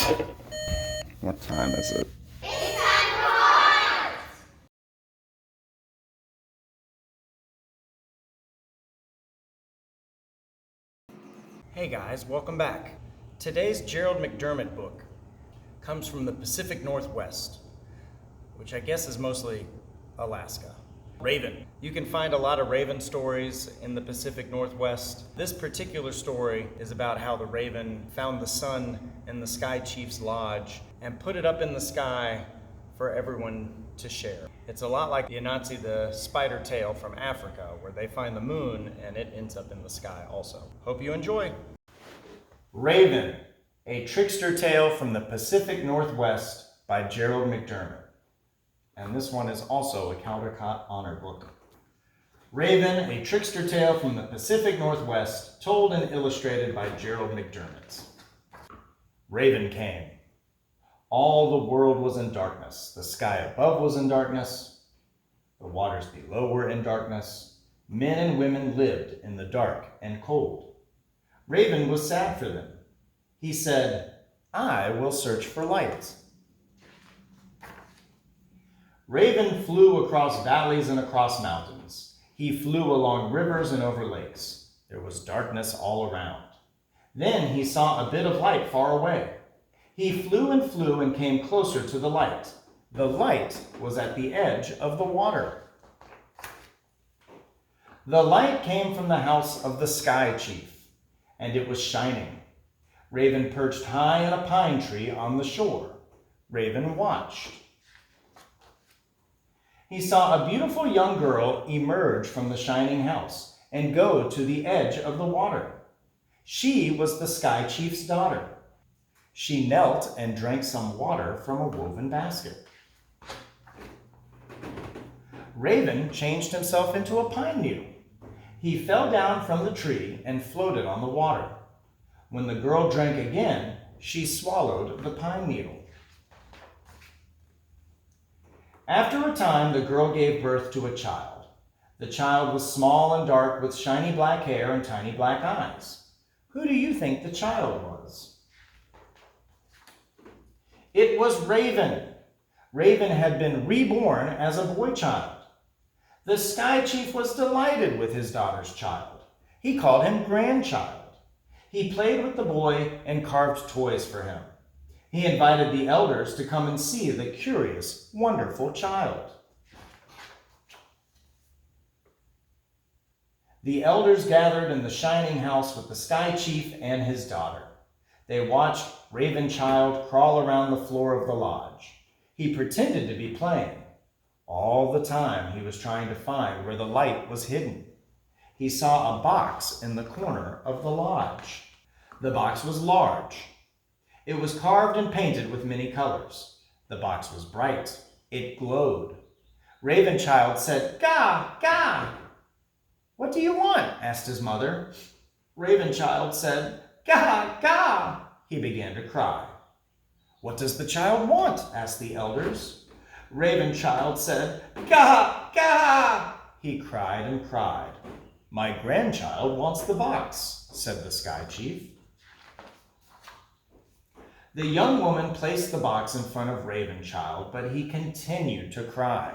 What time is it? It's time for art! Hey guys, welcome back. Today's Gerald McDermott book comes from the Pacific Northwest, which I guess is mostly Alaska. Raven. You can find a lot of raven stories in the Pacific Northwest. This particular story is about how the raven found the sun in the Sky Chief's lodge and put it up in the sky for everyone to share. It's a lot like the Anansi the spider tail from Africa, where they find the moon and it ends up in the sky also. Hope you enjoy. Raven, a trickster tale from the Pacific Northwest by Gerald McDermott. And this one is also a Caldecott Honor book. Raven, a trickster tale from the Pacific Northwest, told and illustrated by Gerald McDermott. Raven came. All the world was in darkness. The sky above was in darkness. The waters below were in darkness. Men and women lived in the dark and cold. Raven was sad for them. He said, "I will search for light." Raven flew across valleys and across mountains. He flew along rivers and over lakes. There was darkness all around. Then he saw a bit of light far away. He flew and came closer to the light. The light was at the edge of the water. The light came from the house of the Sky Chief, and it was shining. Raven perched high in a pine tree on the shore. Raven watched. He saw a beautiful young girl emerge from the shining house and go to the edge of the water. She was the Sky Chief's daughter. She knelt and drank some water from a woven basket. Raven changed himself into a pine needle. He fell down from the tree and floated on the water. When the girl drank again, she swallowed the pine needle. After a time, the girl gave birth to a child. The child was small and dark with shiny black hair and tiny black eyes. Who do you think the child was? It was Raven. Raven had been reborn as a boy child. The Sky Chief was delighted with his daughter's child. He called him grandchild. He played with the boy and carved toys for him. He invited the elders to come and see the curious, wonderful child. The elders gathered in the shining house with the Sky Chief and his daughter. They watched Raven Child crawl around the floor of the lodge. He pretended to be playing. All the time he was trying to find where the light was hidden. He saw a box in the corner of the lodge. The box was large. It was carved and painted with many colors. The box was bright. It glowed. Raven Child said, "Gah, gah." "What do you want?" asked his mother. Raven Child said, "Gah, gah." He began to cry. "What does the child want?" asked the elders. Raven Child said, "Gah, gah." He cried and cried. "My grandchild wants the box," said the Sky Chief. The young woman placed the box in front of Raven Child, but he continued to cry.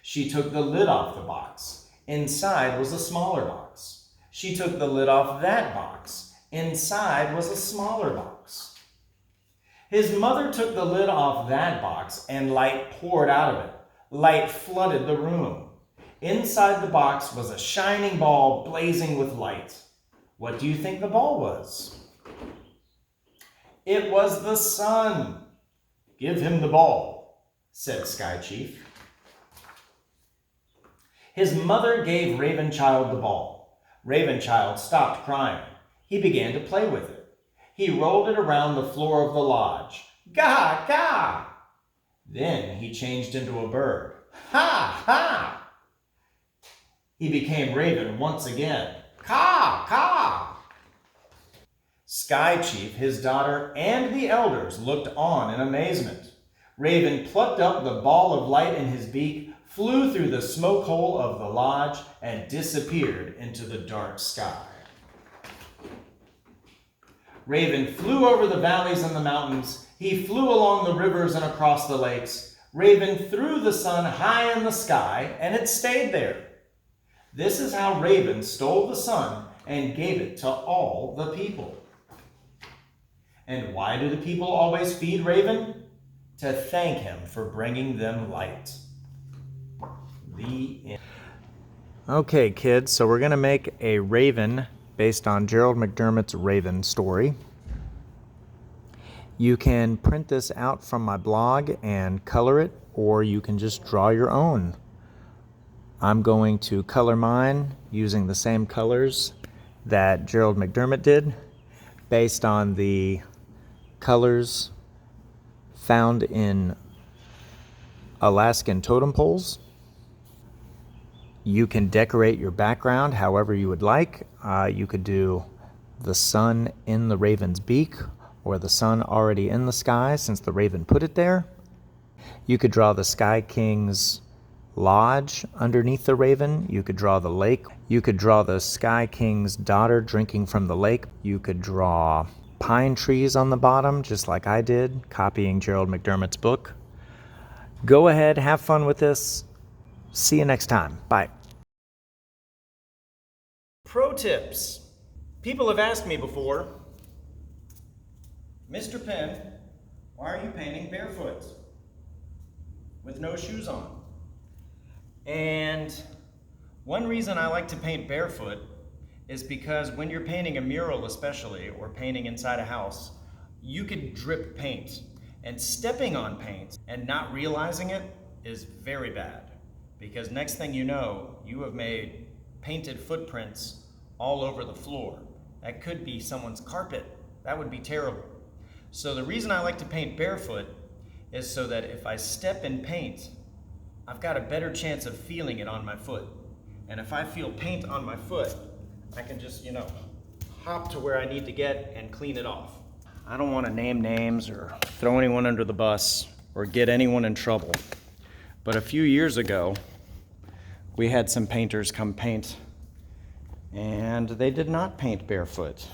She took the lid off the box. Inside was a smaller box. She took the lid off that box. Inside was a smaller box. His mother took the lid off that box and light poured out of it. Light flooded the room. Inside the box was a shining ball blazing with light. What do you think the ball was? It was the sun. "Give him the ball," said Sky Chief. His mother gave Raven Child the ball. Raven Child stopped crying. He began to play with it. He rolled it around the floor of the lodge. "Gah, gah!" Then he changed into a bird. "Ha, ha!" He became Raven once again. "Caw, caw!" Sky Chief, his daughter, and the elders looked on in amazement. Raven plucked up the ball of light in his beak, flew through the smoke hole of the lodge, and disappeared into the dark sky. Raven flew over the valleys and the mountains. He flew along the rivers and across the lakes. Raven threw the sun high in the sky, and it stayed there. This is how Raven stole the sun and gave it to all the people. And why do the people always feed Raven? To thank him for bringing them light. The end. Okay, kids, so we're going to make a raven based on Gerald McDermott's Raven story. You can print this out from my blog and color it, or you can just draw your own. I'm going to color mine using the same colors that Gerald McDermott did, based on the colors found in Alaskan totem poles. You can decorate your background however you would like. You could do the sun in the raven's beak, or the sun already in the sky since the raven put it there. You could draw the Sky King's lodge underneath the raven. You could draw the lake. You could draw the Sky King's daughter drinking from the lake. You could draw pine trees on the bottom, just like I did, copying Gerald McDermott's book. Go ahead, have fun with this. See you next time. Bye. Pro tips. People have asked me before, Mr. Penn, why are you painting barefoot with no shoes on? And one reason I like to paint barefoot is because when you're painting a mural especially, or painting inside a house, you could drip paint. And stepping on paint and not realizing it is very bad. Because next thing you know, you have made painted footprints all over the floor. That could be someone's carpet. That would be terrible. So the reason I like to paint barefoot is so that if I step in paint, I've got a better chance of feeling it on my foot. And if I feel paint on my foot, I can just, hop to where I need to get and clean it off. I don't want to name names or throw anyone under the bus or get anyone in trouble. But a few years ago, we had some painters come paint, and they did not paint barefoot.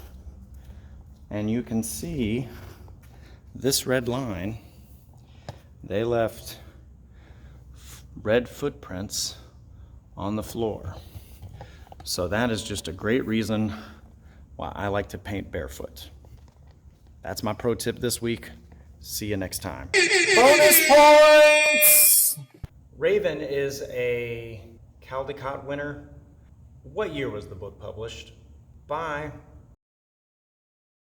And you can see this red line. They left red footprints on the floor. So that is just a great reason why I like to paint barefoot. That's my pro tip this week. See you next time. Bonus points! Raven is a Caldecott winner. What year was the book published? Bye.